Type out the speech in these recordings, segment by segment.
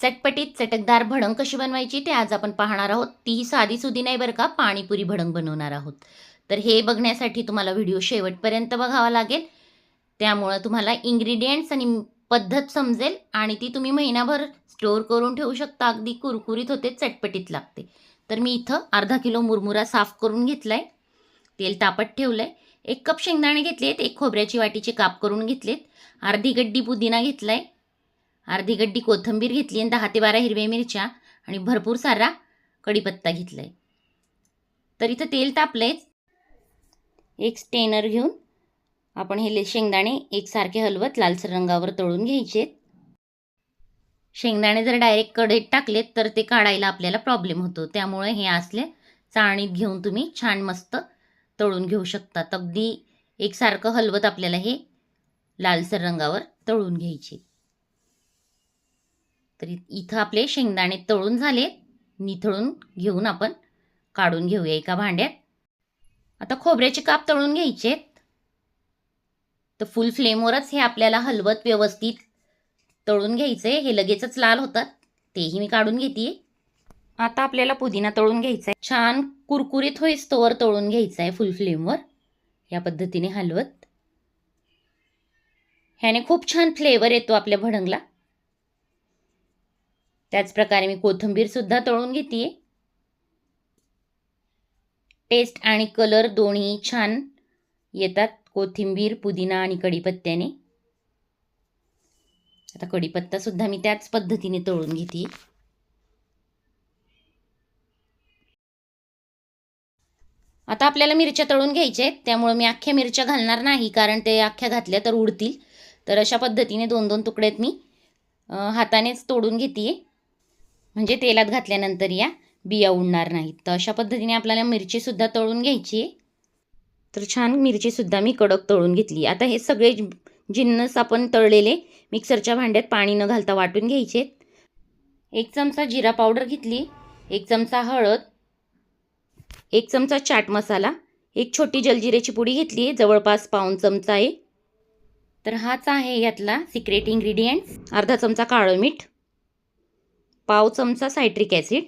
चटपटीत चटकदार भडंग कशी बनवायची ते आज आपण पाहणार आहोत. तीही साधीसुधी नाही बरं का, पाणीपुरी भडंग बनवणार आहोत. तर हे बघण्यासाठी तुम्हाला व्हिडिओ शेवटपर्यंत बघावा लागेल. त्यामुळं तुम्हाला इन्ग्रेडियंट्स आणि पद्धत समजेल आणि ती तुम्ही महिनाभर स्टोअर करून ठेवू शकता. अगदी कुरकुरीत होते, चटपटीत लागते. तर मी इथं अर्धा किलो मुरमुरा साफ करून घेतलाय, तेल तापत ठेवलंय. 1 कप शेंगदाणे घेतलेत, 1 खोबऱ्याची वाटीचे काप करून घेतलेत, अर्धी गड्डी पुदिना घेतलाय, अर्धी गड्डी कोथिंबीर घेतली आणि 10 ते 12 हिरव्या मिरच्या आणि भरपूर सारा कढीपत्ता घेतलाय. तर इथं तेल तापलंय. एक स्टेनर घेऊन आपण हे शेंगदाणे एकसारखे हलवत लालसर रंगावर तळून घ्यायचे. शेंगदाणे जर डायरेक्ट कढईत टाकलेत तर ते काढायला आपल्याला प्रॉब्लेम होतो. त्यामुळे हे असले चाळणीत घेऊन तुम्ही छान मस्त तळून घेऊ शकतात. अगदी एकसारखं हलवत आपल्याला हे लालसर रंगावर तळून घ्यायचे. तर इथं आपले शेंगदाणे तळून झाले, निथळून घेऊन आपण काढून घेऊया एका भांड्यात. आता खोबऱ्याचे काप तळून घ्यायचे. तर फुल फ्लेमवरच हे आपल्याला हलवत व्यवस्थित तळून घ्यायचे. हे लगेचच लाल होतात, तेही मी काढून घेते. आता आपल्याला पुदिना तळून घ्यायचा आहे. छान कुरकुरीत होईस्तोवर तळून घ्यायचा आहे फुल फ्लेमवर, या पद्धतीने हलवत. ह्याने खूप छान फ्लेवर येतो आपल्या भडंगला. त्याचप्रकारे मी कोथिंबीर सुद्धा तळून घेते. टेस्ट आणि कलर दोन्ही छान येतात कोथिंबीर, पुदिना आणि कढीपत्त्याने. आता कढीपत्ता सुद्धा मी त्याच पद्धतीने तळून घेते. आता आपल्याला मिरच्या तळून घ्यायच्या आहेत, त्यामुळे मी अख्ख्या मिरच्या घालणार नाही, कारण ते अख्ख्या घातल्या तर उडतील. तर अशा पद्धतीने 2-2 तुकड्यात मी हातानेच तोडून घेते, म्हणजे तेलात घातल्यानंतर या बिया उडणार नाहीत. तर अशा पद्धतीने आपल्याला मिरचीसुद्धा तळून घ्यायची आहे. तर छान मिरचीसुद्धा मी कडक तळून घेतली. आता हे सगळे जिन्नस आपण तळलेले मिक्सरच्या भांड्यात पाणी न घालता वाटून घ्यायचे. 1 चमचा जिरा पावडर घेतली, 1 चमचा हळद, 1 चमचा चाट मसाला, 1 छोटी जलजिऱ्याची पुडी घेतली, जवळपास पाऊण चमचा आहे. तर हाच आहे यातला सिक्रेट इन्ग्रेडियंट्स. अर्धा चमचा काळं मीठ, पाव चमचा सायट्रिक ॲसिड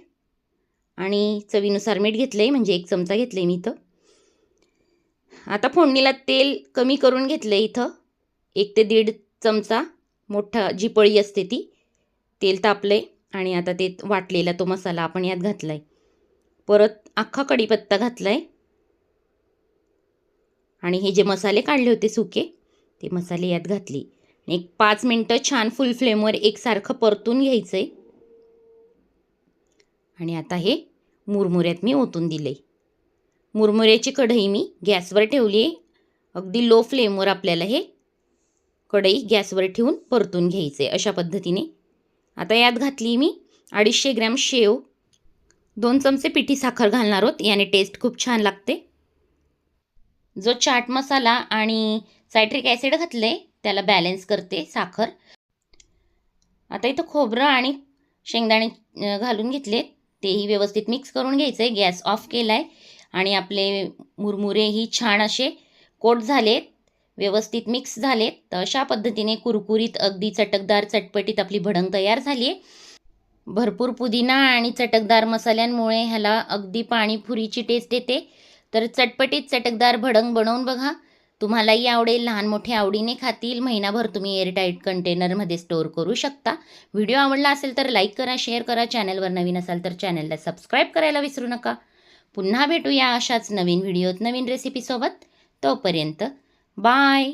आणि चवीनुसार मीठ घेतलंय, म्हणजे 1 चमचा घेतलंय मी इथं. आता फोडणीला तेल कमी करून घेतलंय इथं. 1 ते 1.5 चमचा मोठा जी पळी असते ती. तेल तापलंय आणि आता ते वाटलेला तो मसाला आपण यात घातलाय. परत अख्खा कढीपत्ता घातलाय आणि हे जे मसाले काढले होते सुके, ते मसाले यात घातले. 5 मिनटं छान फुल फ्लेमवर एकसारखं परतून घ्यायचंय. आणि आता हे मुरमुऱ्यात मी ओतून दिले. मुरमुऱ्याची कढई मी गॅसवर ठेवली आहे. अगदी लो फ्लेमवर आपल्याला हे कढई गॅसवर ठेवून परतून घ्यायचे अशा पद्धतीने. आता यात घातली मी 250 ग्रॅम शेव, 2 चमचे पिठी साखर घालणार आहोत, याने टेस्ट खूप छान लागते. जो चाट मसाला आणि सायट्रिक ॲसिड घातले त्याला बॅलन्स करते साखर. आता इथं खोबरं आणि शेंगदाणे घालून घेतले, तेही व्यवस्थित मिक्स करून घ्यायचे. गॅस ऑफ केलाय आणि आपले मुरमुरेही छान असे कोट झालेत, व्यवस्थित मिक्स झालेत. तर अशा पद्धतीने कुरकुरीत अगदी चटकदार चटपटीत आपली भडंग तयार झाली आहे. भरपूर पुदिना आणि चटकदार मसाल्यांमुळे ह्याला अगदी पाणीपुरीची टेस्ट येते. तर चटपटीत चटकदार भडंग बनवून बघा, तुम्हालाही आवडेल. लहान मोठे आवडीने खातील. महिनाभर तुम्ही एअरटाईट कंटेनरमध्ये स्टोअर करू शकता. व्हिडिओ आवडला असेल तर लाईक करा, शेअर करा. चॅनलवर नवीन असाल तर चॅनलला सबस्क्राईब करायला विसरू नका. पुन्हा भेटूया अशाच नवीन व्हिडिओत नवीन रेसिपीसोबत. तोपर्यंत बाय.